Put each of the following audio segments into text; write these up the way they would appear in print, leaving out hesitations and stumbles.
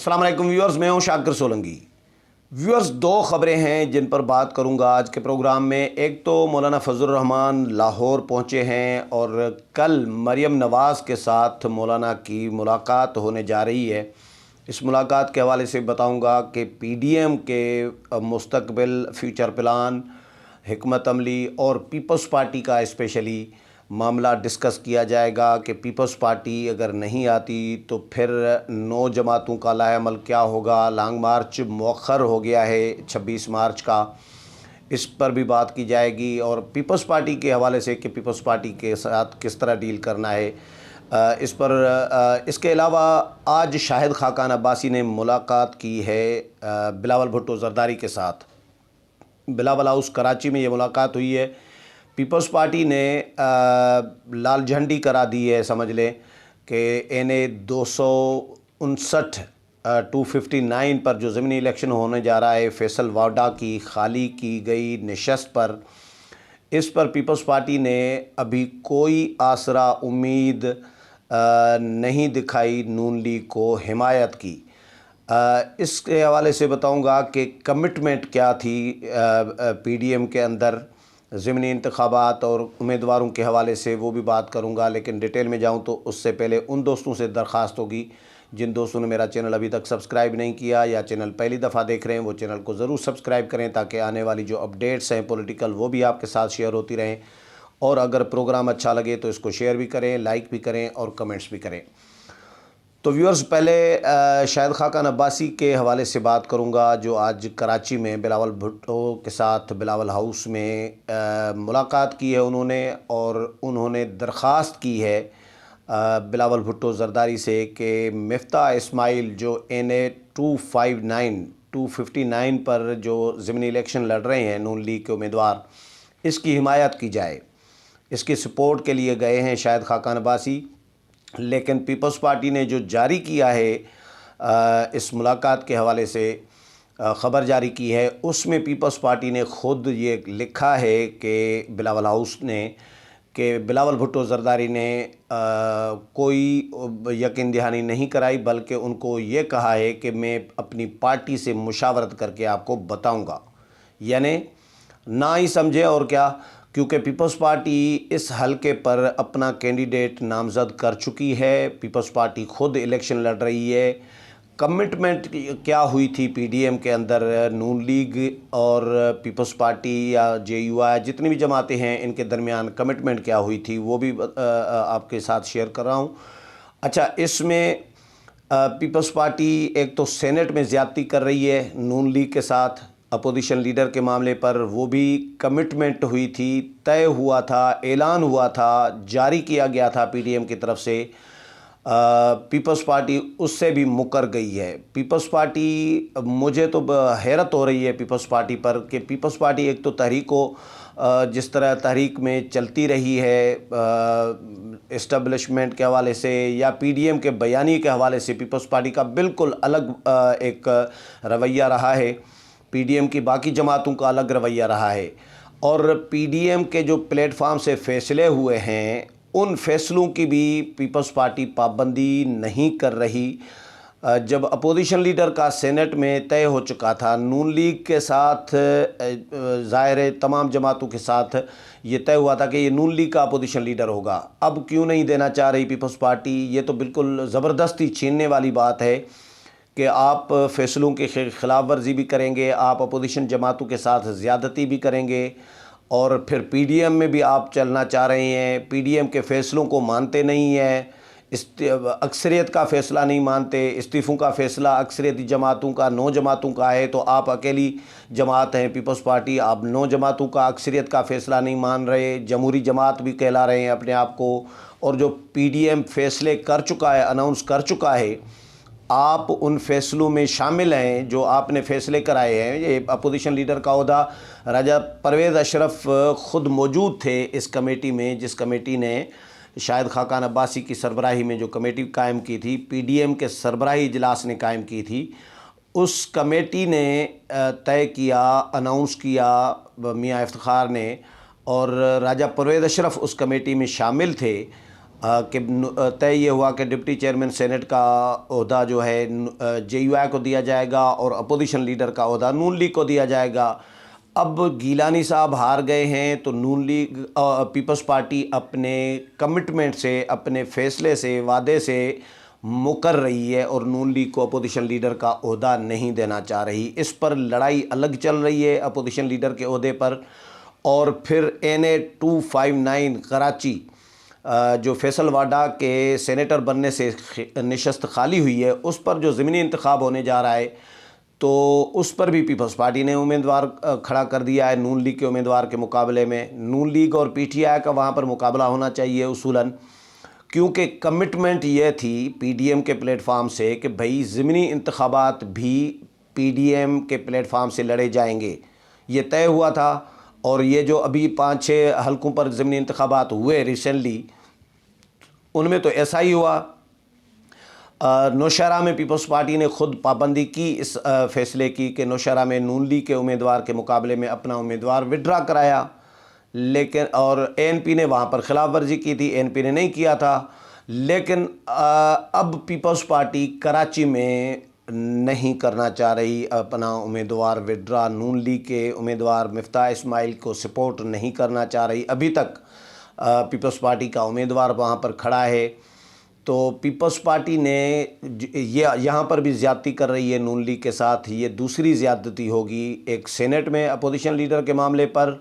السلام علیکم ویورز، میں ہوں شاکر سولنگی۔ ویورز، دو خبریں ہیں جن پر بات کروں گا آج کے پروگرام میں۔ ایک تو مولانا فضل الرحمان لاہور پہنچے ہیں اور کل مریم نواز کے ساتھ مولانا کی ملاقات ہونے جا رہی ہے۔ اس ملاقات کے حوالے سے بتاؤں گا کہ پی ڈی ایم کے مستقبل، فیوچر پلان، حکمت عملی اور پیپلز پارٹی کا اسپیشلی معاملہ ڈسکس کیا جائے گا کہ پیپلز پارٹی اگر نہیں آتی تو پھر 9 جماعتوں کا لائحہ عمل کیا ہوگا۔ لانگ مارچ مؤخر ہو گیا ہے 26 مارچ کا، اس پر بھی بات کی جائے گی، اور پیپلز پارٹی کے حوالے سے کہ پیپلز پارٹی کے ساتھ کس طرح ڈیل کرنا ہے اس پر۔ اس کے علاوہ آج شاہد خاقان عباسی نے ملاقات کی ہے بلاول بھٹو زرداری کے ساتھ۔ بلاول ہاؤس کراچی میں یہ ملاقات ہوئی ہے۔ پیپلز پارٹی نے لال جھنڈی کرا دی ہے، سمجھ لیں کہ انہیں 259 259 پر جو ضمنی الیکشن ہونے جا رہا ہے فیصل واڈا کی خالی کی گئی نشست پر، اس پر پیپلز پارٹی نے ابھی کوئی آسرا امید نہیں دکھائی نون لیگ کو حمایت کی۔ اس کے حوالے سے بتاؤں گا کہ کمٹمنٹ کیا تھی پی ڈی ایم کے اندر ضمنی انتخابات اور امیدواروں کے حوالے سے، وہ بھی بات کروں گا۔ لیکن ڈیٹیل میں جاؤں تو اس سے پہلے ان دوستوں سے درخواست ہوگی جن دوستوں نے میرا چینل ابھی تک سبسکرائب نہیں کیا یا چینل پہلی دفعہ دیکھ رہے ہیں، وہ چینل کو ضرور سبسکرائب کریں تاکہ آنے والی جو اپڈیٹس ہیں پولیٹیکل وہ بھی آپ کے ساتھ شیئر ہوتی رہیں، اور اگر پروگرام اچھا لگے تو اس کو شیئر بھی کریں، لائک بھی کریں اور کمنٹس بھی کریں۔ تو ویورز، پہلے شاہد خاقان عباسی کے حوالے سے بات کروں گا جو آج کراچی میں بلاول بھٹو کے ساتھ بلاول ہاؤس میں ملاقات کی ہے انہوں نے، اور انہوں نے درخواست کی ہے بلاول بھٹو زرداری سے کہ مفتاح اسماعیل جو NA 259 پر جو ضمنی الیکشن لڑ رہے ہیں نون لیگ کے امیدوار، اس کی حمایت کی جائے۔ اس کی سپورٹ کے لیے گئے ہیں شاہد خاقان عباسی، لیکن پیپلز پارٹی نے جو جاری کیا ہے اس ملاقات کے حوالے سے خبر جاری کی ہے، اس میں پیپلز پارٹی نے خود یہ لکھا ہے کہ بلاول ہاؤس نے کہ بلاول بھٹو زرداری نے کوئی یقین دہانی نہیں کرائی، بلکہ ان کو یہ کہا ہے کہ میں اپنی پارٹی سے مشاورت کر کے آپ کو بتاؤں گا، یعنی نہ ہی سمجھے اور کیا، کیونکہ پیپلز پارٹی اس حلقے پر اپنا کینڈیڈیٹ نامزد کر چکی ہے۔ پیپلز پارٹی خود الیکشن لڑ رہی ہے۔ کمٹمنٹ کیا ہوئی تھی پی ڈی ایم کے اندر، نون لیگ اور پیپلز پارٹی یا جے یو آئی جتنی بھی جماعتیں ہیں ان کے درمیان کمٹمنٹ کیا ہوئی تھی، وہ بھی آپ کے ساتھ شیئر کر رہا ہوں۔ اچھا، اس میں پیپلز پارٹی ایک تو سینٹ میں زیادتی کر رہی ہے نون لیگ کے ساتھ، اپوزیشن لیڈر کے معاملے پر وہ بھی کمٹمنٹ ہوئی تھی، طے ہوا تھا، اعلان ہوا تھا، جاری کیا گیا تھا پی ڈی ایم کی طرف سے۔ پیپلز پارٹی اس سے بھی مکر گئی ہے۔ پیپلز پارٹی، مجھے تو حیرت ہو رہی ہے پیپلز پارٹی پر کہ پیپلز پارٹی ایک تو تحریک کو جس طرح تحریک میں چلتی رہی ہے اسٹیبلشمنٹ کے حوالے سے یا پی ڈی ایم کے بیانیے کے حوالے سے، پیپلز پارٹی کا بالکل الگ ایک رویہ رہا ہے، پی ڈی ایم کی باقی جماعتوں کا الگ رویہ رہا ہے، اور پی ڈی ایم کے جو پلیٹ فارم سے فیصلے ہوئے ہیں ان فیصلوں کی بھی پیپلز پارٹی پابندی نہیں کر رہی۔ جب اپوزیشن لیڈر کا سینٹ میں طے ہو چکا تھا، نون لیگ کے ساتھ ظاہر ہے تمام جماعتوں کے ساتھ یہ طے ہوا تھا کہ یہ نون لیگ کا اپوزیشن لیڈر ہوگا، اب کیوں نہیں دینا چاہ رہی پیپلز پارٹی؟ یہ تو بالکل زبردستی چھیننے والی بات ہے کہ آپ فیصلوں کی خلاف ورزی بھی کریں گے، آپ اپوزیشن جماعتوں کے ساتھ زیادتی بھی کریں گے، اور پھر پی ڈی ایم میں بھی آپ چلنا چاہ رہے ہیں، پی ڈی ایم کے فیصلوں کو مانتے نہیں ہیں، اکثریت کا فیصلہ نہیں مانتے، استعفوں کا فیصلہ اکثریتی جماعتوں کا 9 جماعتوں کا ہے، تو آپ اکیلی جماعت ہیں پیپلز پارٹی، آپ 9 جماعتوں کا اکثریت کا فیصلہ نہیں مان رہے، جمہوری جماعت بھی کہلا رہے ہیں اپنے آپ کو، اور جو پی ڈی ایم فیصلے کر چکا ہے، اناؤنس کر چکا ہے، آپ ان فیصلوں میں شامل ہیں جو آپ نے فیصلے کرائے ہیں۔ یہ اپوزیشن لیڈر کا عہدہ راجہ پرویز اشرف خود موجود تھے اس کمیٹی میں، جس کمیٹی نے شاہد خاقان عباسی کی سربراہی میں جو کمیٹی قائم کی تھی، پی ڈی ایم کے سربراہی اجلاس نے قائم کی تھی، اس کمیٹی نے طے کیا، اناؤنس کیا میاں افتخار نے، اور راجہ پرویز اشرف اس کمیٹی میں شامل تھے، کہ طے یہ ہوا کہ ڈپٹی چیئرمین سینٹ کا عہدہ جو ہے جے یو آئی کو دیا جائے گا اور اپوزیشن لیڈر کا عہدہ نون لیگ کو دیا جائے گا۔ اب گیلانی صاحب ہار گئے ہیں تو نون لیگ پیپلز پارٹی اپنے کمٹمنٹ سے، اپنے فیصلے سے، وعدے سے مکر رہی ہے اور نون لیگ کو اپوزیشن لیڈر کا عہدہ نہیں دینا چاہ رہی۔ اس پر لڑائی الگ چل رہی ہے اپوزیشن لیڈر کے عہدے پر۔ اور پھر NA 259 کراچی جو فیصل واڈا کے سینیٹر بننے سے نشست خالی ہوئی ہے، اس پر جو ضمنی انتخاب ہونے جا رہا ہے تو اس پر بھی پیپلز پارٹی نے امیدوار کھڑا کر دیا ہے نون لیگ کے امیدوار کے مقابلے میں۔ نون لیگ اور PTI کا وہاں پر مقابلہ ہونا چاہیے اصولاً، کیونکہ کمٹمنٹ یہ تھی PDM کے پلیٹ فارم سے کہ بھئی ضمنی انتخابات بھی PDM کے پلیٹ فارم سے لڑے جائیں گے، یہ طے ہوا تھا۔ اور یہ جو ابھی 5-6 حلقوں پر ضمنی انتخابات ہوئے ریسنٹلی، ان میں تو ایسا ہی ہوا۔ نوشہرہ میں پیپلز پارٹی نے خود پابندی کی اس فیصلے کی کہ نوشہرہ میں نون لیگ کے امیدوار کے مقابلے میں اپنا امیدوار وڈرا کرایا، لیکن اور ANP نے وہاں پر خلاف ورزی کی تھی، ANP نے نہیں کیا تھا۔ لیکن اب پیپلز پارٹی کراچی میں نہیں کرنا چاہ رہی اپنا امیدوار وڈرا، نون لیگ کے امیدوار مفتاح اسماعیل کو سپورٹ نہیں کرنا چاہ رہی۔ ابھی تک پیپلز پارٹی کا امیدوار وہاں پر کھڑا ہے، تو پیپلز پارٹی نے یہاں پر بھی زیادتی کر رہی ہے نون لیگ کے ساتھ۔ یہ دوسری زیادتی ہوگی، ایک سینٹ میں اپوزیشن لیڈر کے معاملے پر،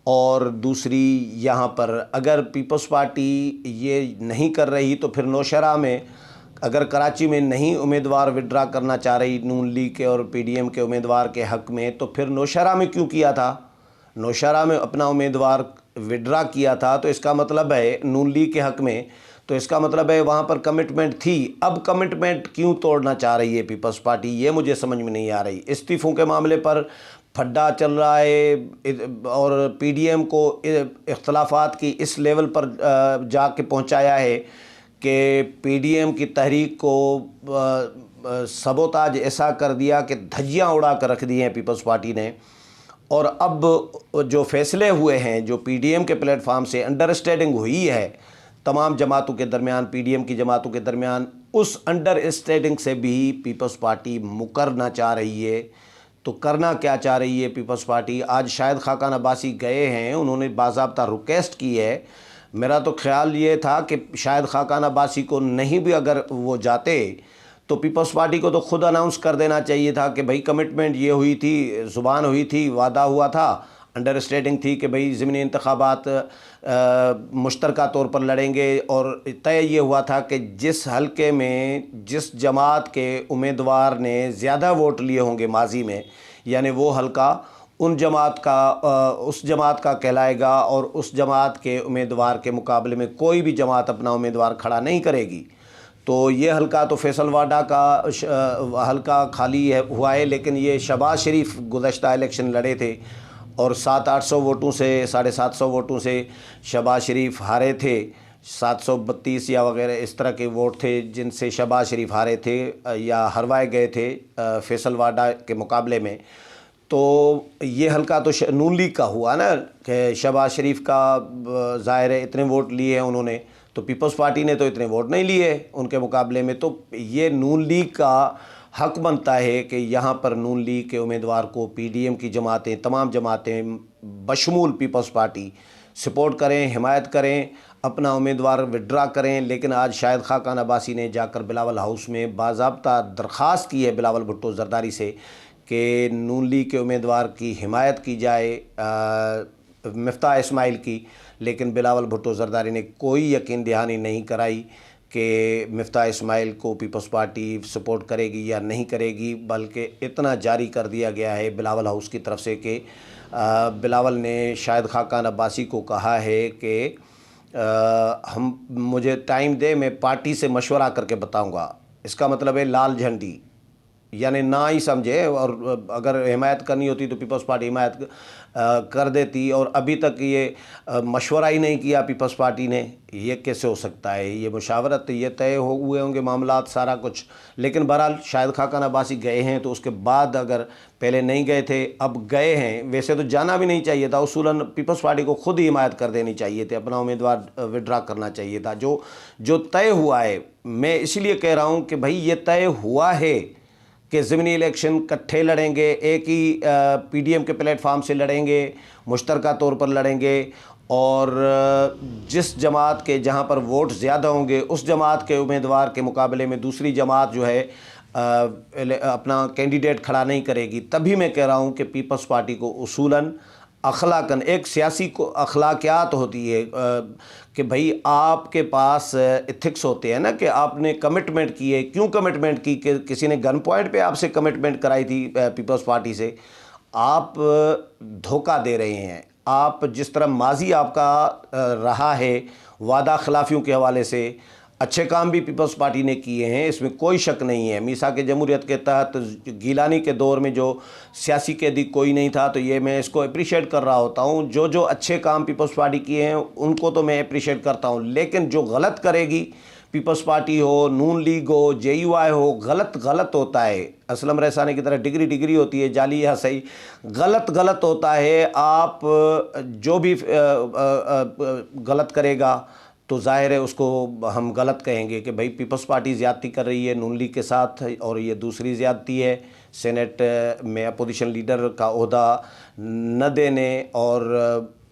اور دوسری یہاں پر اگر پیپلز پارٹی یہ نہیں کر رہی تو پھر نوشہرہ میں اگر کراچی میں نہیں امیدوار وڈرا کرنا چاہ رہی نون لیگ کے اور PDM کے امیدوار کے حق میں، تو پھر نوشہرہ میں کیوں کیا تھا؟ نوشہرہ میں اپنا امیدوار وڈرا کیا تھا تو اس کا مطلب ہے نون لیگ کے حق میں، تو اس کا مطلب ہے وہاں پر کمٹمنٹ تھی۔ اب کمٹمنٹ کیوں توڑنا چاہ رہی ہے پیپلز پارٹی، یہ مجھے سمجھ میں نہیں آ رہی۔ استعفوں کے معاملے پر پھڈا چل رہا ہے اور PDM کو اختلافات کی اس لیول پر جا کے پہنچایا ہے کہ PDM کی تحریک کو سبوتاج ایسا کر دیا کہ دھجیاں اڑا کر رکھ دی ہیں پیپلز پارٹی نے۔ اور اب جو فیصلے ہوئے ہیں، جو PDM کے پلیٹ فارم سے انڈرسٹینڈنگ ہوئی ہے تمام جماعتوں کے درمیان، PDM کی جماعتوں کے درمیان، اس انڈرسٹینڈنگ سے بھی پیپلز پارٹی مکرنا چاہ رہی ہے۔ تو کرنا کیا چاہ رہی ہے پیپلز پارٹی؟ آج شاہد خاقان عباسی گئے ہیں، انہوں نے باضابطہ ریکویسٹ کی ہے۔ میرا تو خیال یہ تھا کہ شاہد خاقان عباسی کو نہیں بھی اگر وہ جاتے تو پیپلز پارٹی کو تو خود اناؤنس کر دینا چاہیے تھا کہ بھئی کمٹمنٹ یہ ہوئی تھی، زبان ہوئی تھی، وعدہ ہوا تھا، انڈرسٹینڈنگ تھی کہ بھئی ضمنی انتخابات مشترکہ طور پر لڑیں گے، اور طے یہ ہوا تھا کہ جس حلقے میں جس جماعت کے امیدوار نے زیادہ ووٹ لیے ہوں گے ماضی میں، یعنی وہ حلقہ اس جماعت کا کہلائے گا، اور اس جماعت کے امیدوار کے مقابلے میں کوئی بھی جماعت اپنا امیدوار کھڑا نہیں کرے گی۔ تو یہ حلقہ تو فیصل واڈا کا حلقہ خالی ہوا ہے، لیکن یہ شہباز شریف گزشتہ الیکشن لڑے تھے اور 700-800 ووٹوں سے، 750 ووٹوں سے شہباز شریف ہارے تھے۔ 732 یا وغیرہ اس طرح کے ووٹ تھے جن سے شہباز شریف ہارے تھے یا ہروائے گئے تھے فیصل واڈا کے مقابلے میں۔ تو یہ حلقہ تو نون لیگ کا ہوا نا کہ شہباز شریف کا ظاہر ہے اتنے ووٹ لیے ہیں انہوں نے، تو پیپلز پارٹی نے تو اتنے ووٹ نہیں لیے ان کے مقابلے میں۔ تو یہ نون لیگ کا حق بنتا ہے کہ یہاں پر نون لیگ کے امیدوار کو PDM کی جماعتیں، تمام جماعتیں بشمول پیپلز پارٹی سپورٹ کریں، حمایت کریں، اپنا امیدوار وڈرا کریں۔ لیکن آج شاہد خاقان عباسی نے جا کر بلاول ہاؤس میں باضابطہ درخواست کی ہے بلاول بھٹو زرداری سے کہ نون لیگ کے امیدوار کی حمایت کی جائے، مفتاح اسماعیل کی، لیکن بلاول بھٹو زرداری نے کوئی یقین دہانی نہیں کرائی کہ مفتاح اسماعیل کو پیپلز پارٹی سپورٹ کرے گی یا نہیں کرے گی، بلکہ اتنا جاری کر دیا گیا ہے بلاول ہاؤس کی طرف سے کہ بلاول نے شاہد خاقان عباسی کو کہا ہے کہ مجھے ٹائم دے، میں پارٹی سے مشورہ کر کے بتاؤں گا۔ اس کا مطلب ہے لال جھنڈی یعنی نہ ہی سمجھے، اور اگر حمایت کرنی ہوتی تو پیپلز پارٹی حمایت کر دیتی، اور ابھی تک یہ مشورہ ہی نہیں کیا پیپلز پارٹی نے. یہ کیسے ہو سکتا ہے؟ یہ مشاورت، یہ طے ہوئے ہوں گے معاملات سارا کچھ. لیکن بہرحال شاہد خاقان عباسی گئے ہیں تو اس کے بعد اگر پہلے نہیں گئے تھے اب گئے ہیں، ویسے تو جانا بھی نہیں چاہیے تھا، اصولاً پیپلز پارٹی کو خود ہی حمایت کر دینی چاہیے تھی، اپنا امیدوار وڈرا کرنا چاہیے تھا. جو طے ہوا ہے، میں اس لیے کہہ رہا ہوں کہ بھائی یہ طے ہوا ہے کہ ضمنی الیکشن کٹھے لڑیں گے، ایک ہی پی ڈی ایم کے پلیٹ فارم سے لڑیں گے، مشترکہ طور پر لڑیں گے، اور جس جماعت کے جہاں پر ووٹ زیادہ ہوں گے اس جماعت کے امیدوار کے مقابلے میں دوسری جماعت جو ہے اپنا کینڈیڈیٹ کھڑا نہیں کرے گی. تبھی میں کہہ رہا ہوں کہ پیپلز پارٹی کو اصولاً اخلاقاً، ایک سیاسی کو اخلاقیات ہوتی ہے کہ بھئی آپ کے پاس ایتھکس ہوتے ہیں نا، کہ آپ نے کمٹمنٹ کی ہے. کیوں کمٹمنٹ کی؟ کہ کسی نے گن پوائنٹ پہ آپ سے کمٹمنٹ کرائی تھی پیپلز پارٹی سے. آپ دھوکہ دے رہے ہیں. آپ جس طرح ماضی آپ کا رہا ہے وعدہ خلافیوں کے حوالے سے، اچھے کام بھی پیپلز پارٹی نے کیے ہیں، اس میں کوئی شک نہیں ہے. میثاق جمہوریت کے تحت گیلانی کے دور میں جو سیاسی قیدی کوئی نہیں تھا، تو یہ میں اس کو اپریشیٹ کر رہا ہوتا ہوں. جو اچھے کام پیپلز پارٹی کیے ہیں ان کو تو میں اپریشیٹ کرتا ہوں، لیکن جو غلط کرے گی، پیپلز پارٹی ہو، نون لیگ ہو، جے یو آئی ہو، غلط ہوتا ہے. اسلم رسانے کی طرح ڈگری ہوتی ہے، جعلی یا صحیح، غلط ہوتا ہے. آپ جو بھی غلط کرے گا تو ظاہر ہے اس کو ہم غلط کہیں گے کہ بھئی پیپلز پارٹی زیادتی کر رہی ہے نون لیگ کے ساتھ، اور یہ دوسری زیادتی ہے سینٹ میں اپوزیشن لیڈر کا عہدہ نہ دینے اور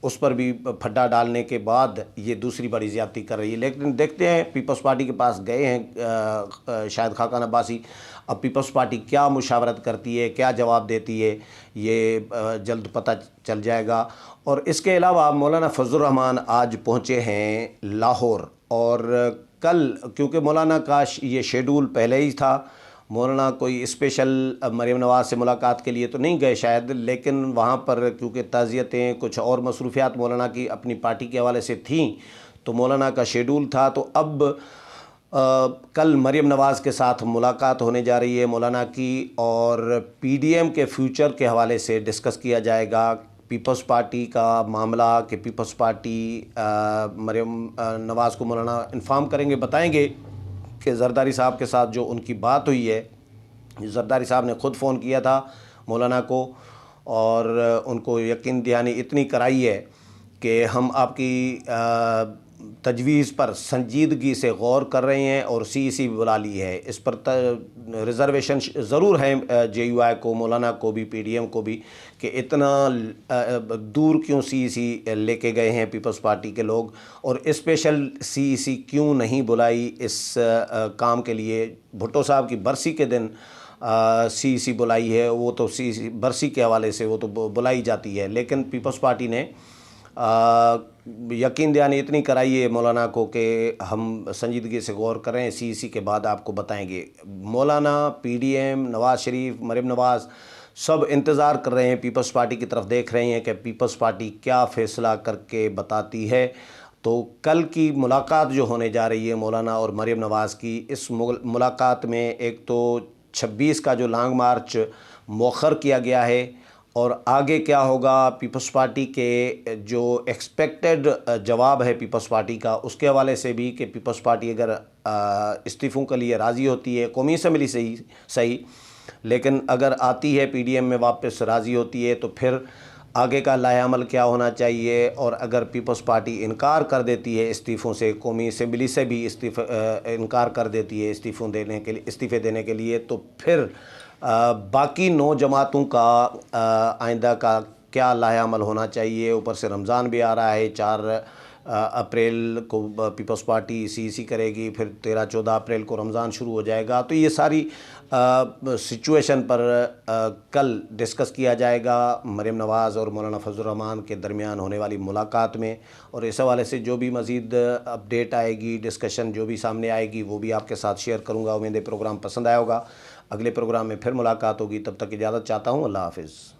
اس پر بھی پھڈا ڈالنے کے بعد یہ دوسری بڑی زیادتی کر رہی ہے. لیکن دیکھتے ہیں، پیپلز پارٹی کے پاس گئے ہیں شاہد خاقان عباسی، اب پیپلز پارٹی کیا مشاورت کرتی ہے، کیا جواب دیتی ہے، یہ جلد پتہ چل جائے گا. اور اس کے علاوہ مولانا فضل الرحمان آج پہنچے ہیں لاہور، اور کل کیونکہ مولانا کا یہ شیڈول پہلے ہی تھا، مولانا کوئی اسپیشل مریم نواز سے ملاقات کے لیے تو نہیں گئے شاید، لیکن وہاں پر کیونکہ تعزیتیں کچھ اور مصروفیات مولانا کی اپنی پارٹی کے حوالے سے تھیں تو مولانا کا شیڈول تھا. تو اب کل مریم نواز کے ساتھ ملاقات ہونے جا رہی ہے مولانا کی، اور پی ڈی ایم کے فیوچر کے حوالے سے ڈسکس کیا جائے گا. پیپلز پارٹی کا معاملہ کہ پیپلز پارٹی مریم نواز کو مولانا انفارم کریں گے، بتائیں گے کہ زرداری صاحب کے ساتھ جو ان کی بات ہوئی ہے، زرداری صاحب نے خود فون کیا تھا مولانا کو اور ان کو یقین دہانی اتنی کرائی ہے کہ ہم آپ کی تجویز پر سنجیدگی سے غور کر رہے ہیں اور سی سی بلا لی ہے. اس پر ریزرویشن ضرور ہے جے یو آئی کو، مولانا کو بھی، پی ڈی ایم کو بھی، کہ اتنا دور کیوں سی لے کے گئے ہیں پیپلز پارٹی کے لوگ، اور اسپیشل سی کیوں نہیں بلائی اس کام کے لیے. بھٹو صاحب کی برسی کے دن سی بلائی ہے، وہ تو برسی کے حوالے سے وہ تو بلائی جاتی ہے، لیکن پیپلز پارٹی نے یقین دہانی اتنی کرائی ہے مولانا کو کہ ہم سنجیدگی سے غور کریں، سی کے بعد آپ کو بتائیں گے. مولانا، P D M, Nawaz Sharif, Maryam Nawaz سب انتظار کر رہے ہیں، پیپلز پارٹی کی طرف دیکھ رہے ہیں کہ پیپلز پارٹی کیا فیصلہ کر کے بتاتی ہے. تو کل کی ملاقات جو ہونے جا رہی ہے مولانا اور مریم نواز کی، اس ملاقات میں ایک تو 26 کا جو لانگ مارچ مؤخر کیا گیا ہے، اور آگے کیا ہوگا پیپلز پارٹی کے جو ایکسپیکٹڈ جواب ہے پیپلز پارٹی کا، اس کے حوالے سے بھی کہ پیپلز پارٹی اگر استعفوں کے لیے راضی ہوتی ہے قومی اسمبلی سے ہی صحیح، لیکن اگر آتی ہے پی ڈی ایم میں واپس راضی ہوتی ہے تو پھر آگے کا لائحہ عمل کیا ہونا چاہیے. اور اگر پیپلز پارٹی انکار کر دیتی ہے استعفوں سے، قومی اسمبلی سے بھی انکار کر دیتی ہے استعفے دینے کے لیے، تو پھر باقی 9 جماعتوں کا آئندہ کا کیا لائحہ عمل ہونا چاہیے. اوپر سے رمضان بھی آ رہا ہے، 4 اپریل کو پیپلز پارٹی سی کرے گی، پھر 13-14 اپریل کو رمضان شروع ہو جائے گا. تو یہ ساری سچویشن پر کل ڈسکس کیا جائے گا مریم نواز اور مولانا فضل الرحمان کے درمیان ہونے والی ملاقات میں، اور اس حوالے سے جو بھی مزید اپڈیٹ آئے گی، ڈسکشن جو بھی سامنے آئے گی، وہ بھی آپ کے ساتھ شیئر کروں گا. امید ہے پروگرام پسند آیا ہوگا. اگلے پروگرام میں پھر ملاقات ہوگی، تب تک اجازت چاہتا ہوں. اللہ حافظ.